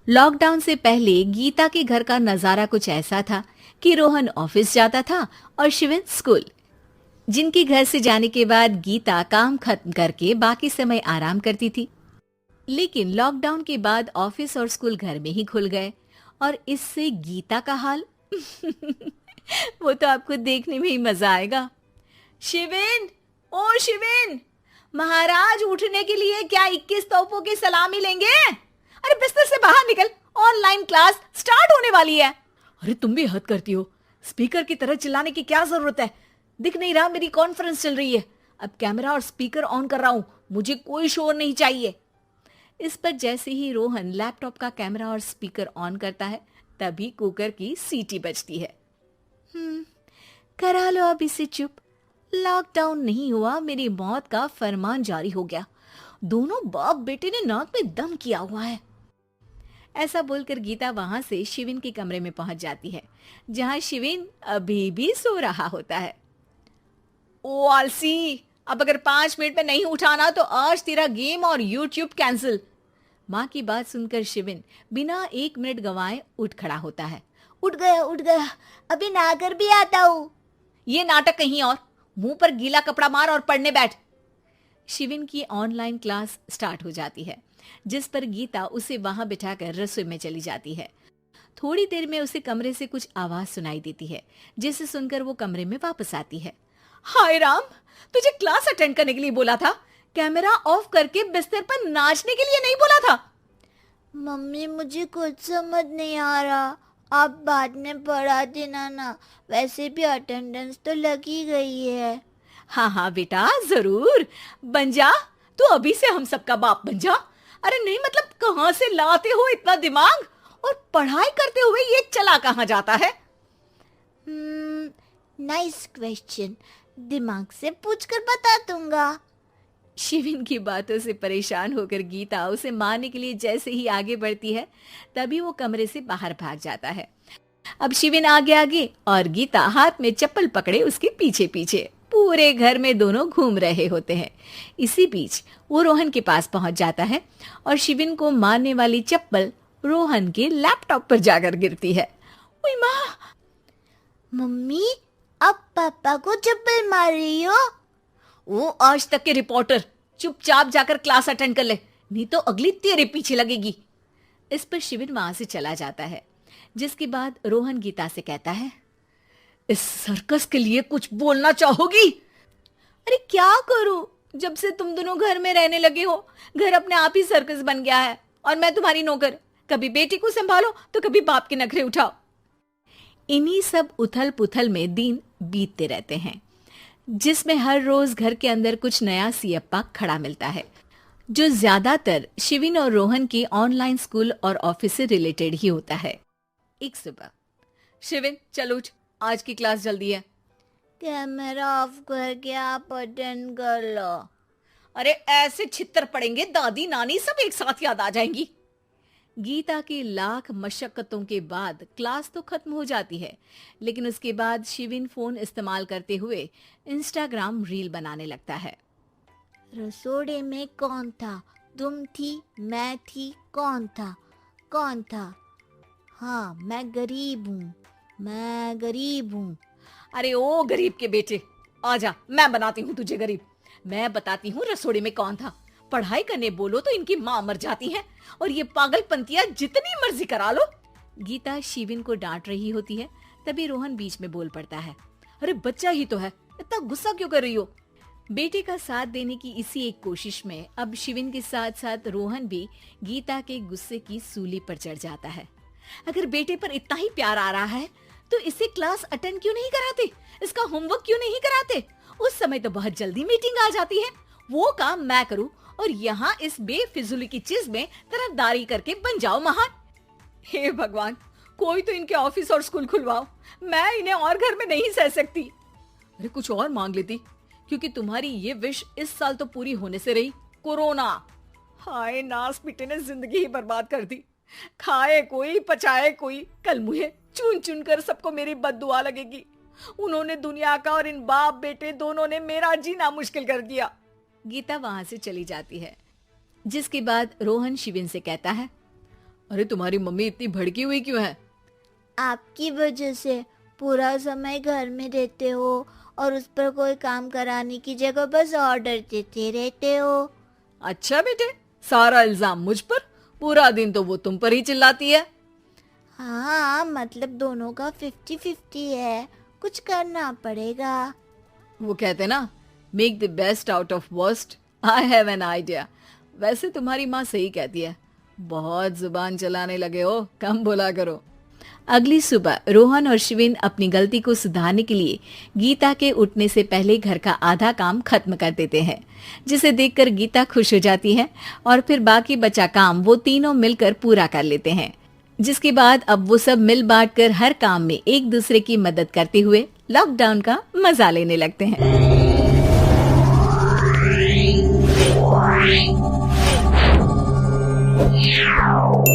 Lockdown से पहले गीता के घर का नजारा कुछ ऐसा था कि रोहन ऑफिस जाता था और शिवन स्कूल। जिनके घर से जाने के बाद गीता काम खत्म करके बाकी समय आराम करती थी। लेकिन लॉकडाउन के बाद ऑफिस और स्कूल घर में ही खुल गए और इससे गीता का हाल वो तो आपको देखने में ही मजा आएगा। शिविन, ओ शिविन, महाराज उठने के लिए क्या 21 तोपों की सलामी लेंगे? अरे बिस्तर से बाहर निकल, ऑनलाइन क्लास स्टार्ट होने वाली है। अरे तुम भी हद करती हो, स्पीकर की तरह चिल्लाने की क्या जरूरत है? दिख नहीं रहा मेरी कॉन्फ्रेंस चल रही है। अब कैमरा और स्पीकर ऑन कर रहा हूं, मुझे कोई शोर नहीं चाहिए। इस पर जैसे ही रोहन लैपटॉप का कैमरा और स्पीकर ऑन करता है तभी कुकर की सीटी बजती है। करा लो अब इसे चुप। लॉकडाउन नहीं हुआ, मेरी मौत का फरमान जारी हो गया। दोनों बाप बेटे ने नाक में दम किया हुआ है। ऐसा बोलकर गीता वहां से शिविन के कमरे में पहुंच जाती है, जहां शिविन अभी भी सो रहा होता है। ओ आलसी, अब अगर 5 मिनट में नहीं उठाना तो आज तेरा गेम और यूट्यूब कैंसिल। माँ की बात सुनकर शिविन बिना 1 मिनट गंवाए उठ खड़ा होता है। उठ गया, अभी नहाकर भी आता हूँ। ये नाटक कहीं और, मुंह पर गीला कपड़ा मार और पढ़ने बैठ। शिविन की ऑनलाइन क्लास स्टार्ट हो जाती है, जिस पर गीता उसे वहां बिठाकर रसोई में चली जाती है। थोड़ी देर में उसे कमरे से कुछ आवाज सुनाई देती है, जिसे सुनकर वो कमरे में वापस आती है। हाय राम, तुझे क्लास अटेंड करने के लिए बोला था, कैमरा ऑफ करके बिस्तर पर नाचने के लिए नहीं बोला था। मम्मी मुझे कुछ समझ नहीं आ रहा, आप बाद में पढ़ा देना ना, वैसे भी अटेंडेंस तो लगी गई है। हाँ बेटा, जरूर बन जा, तू अभी से हम सबका बाप बन जा। अरे नहीं मतलब कहाँ से लाते हो इतना दिमाग, और पढ़ाई करते हुए ये चला कहाँ जाता है? नाइस क्वेश्चन, दिमाग से पूछकर बता दूंगा। शिविन की बातों से परेशान होकर गीता उसे मारने के लिए जैसे ही आगे बढ़ती है तभी वो कमरे से बाहर भाग जाता है। अब शिविन आगे आगे और गीता हाथ में चप्पल पकड़े उसके पीछे पीछे पूरे घर में दोनों घूम रहे होते हैं। इसी बीच वो रोहन के पास पहुंच जाता है और शिविन को मारने वाली चप्पल रोहन के लैपटॉप पर जाकर गिरती है। ओए माँ! मम्मी, अब पापा को चप्पल मार रही हो? वो आज तक के रिपोर्टर, चुपचाप जाकर क्लास अटेंड कर ले, नहीं तो अगली तेरे पीछे लगेगी। इस पर शिविन वहां से चला जाता है, जिसके बाद रोहन गीता से कहता है, इस सर्कस के लिए कुछ बोलना चाहोगी? अरे क्या करूं, जब से तुम दोनों घर में रहने लगे हो, घर अपने आप ही सर्कस बन गया है और मैं तुम्हारी नौकर। कभी बेटी को संभालो तो कभी बाप के नखरे उठाओ। इन्हीं सब उथल पुथल में दिन बीतते रहते हैं, जिसमें हर रोज घर के अंदर कुछ नया सियप्पा खड़ा मिलता है, जो ज्यादातर शिविन और रोहन के ऑनलाइन स्कूल और ऑफिस से रिलेटेड ही होता है। एक सुबह, शिविन चल उठ, आज की क्लास जल्दी है। कैमरा ऑफ करके आप अटेंड कर लो। अरे ऐसे छित्तर पड़ेंगे, दादी नानी सब एक साथ याद आ जाएंगी। गीता की लाख मशक्कतों के बाद क्लास तो खत्म हो जाती है, लेकिन उसके बाद शिविन फोन इस्तेमाल करते हुए इंस्टाग्राम रील बनाने लगता है। रसोड़े में कौन था? तुम थी, मैं थी, कौन था? कौन था? हाँ, मैं गरीब हूँ। अरे ओ गरीब के बेटे, आजा, मैं बनाती हूँ तुझे गरीब। मैं बताती हूँ रसोड़े में कौन था। पढ़ाई करने बोलो तो इनकी माँ मर जाती है, और ये पागलपंतियां जितनी मर्जी करा लो। गीता शिविन को डांट रही होती है, तभी रोहन बीच में बोल पड़ता है। अरे बच्चा ही तो है, इतना गुस्सा क्यों कर रही हो? बेटे का साथ देने की इसी एक कोशिश में अब शिविन के साथ साथ रोहन भी गीता के गुस्से की सूली पर चढ़ जाता है। अगर बेटे पर इतना ही प्यार आ रहा है तो इसे क्लास अटेंड क्यों नहीं कराते, इसका होमवर्क क्यों नहीं कराते? उस समय तो बहुत जल्दी मीटिंग आ जाती है, वो काम मैं करूं और यहाँ इस बेफिजुली की चीज में तरफदारी करके बन जाओ महान। हे भगवान, कोई तो इनके ऑफिस और स्कूल खुलवाओ, मैं इन्हें और घर में नहीं सह सकती। अरे कुछ और मांग लेती, क्योंकि तुम्हारी ये विश इस साल तो पूरी होने से रही, कोरोना। हाय नास बेटे ने जिंदगी ही बर्बाद कर दी। खाए कोई पचाए कोई, कल मुझे चुन चुन कर सबको मेरी बद्दुआ लगेगी। उन्होंने दुनिया का और इन बाप बेटे दोनों ने मेरा जीना मुश्किल कर दिया। गीता वहां से चली जाती है, जिसके बाद रोहन शिविन से कहता है, अरे तुम्हारी मम्मी इतनी भड़की हुई क्यों है? आपकी वजह से पूरा समय घर में रहते हो और उस पर कोई काम कराने की जगह बस ऑर्डर देते रहते हो। अच्छा बेटे, सारा इल्जाम मुझ पर? पूरा दिन तो वो तुम पर ही चिल्लाती है। हाँ, मतलब दोनों का 50-50 है, कुछ करना पड़ेगा। वो कहते ना, make the best out of worst. I have an idea. वैसे तुम्हारी माँ सही कहती है, बहुत जुबान चलाने लगे हो, कम बोला करो। अगली सुबह रोहन और शिविन अपनी गलती को सुधारने के लिए गीता के उठने से पहले घर का आधा काम खत्म कर देते हैं, जिसे देखकर गीता खुश हो जाती है और फिर बाकी बचा काम वो तीनों मिलकर पूरा कर लेते हैं। जिसके बाद अब वो सब मिल बांट कर हर काम में एक दूसरे की मदद करते हुए लॉकडाउन का मजा लेने लगते हैं।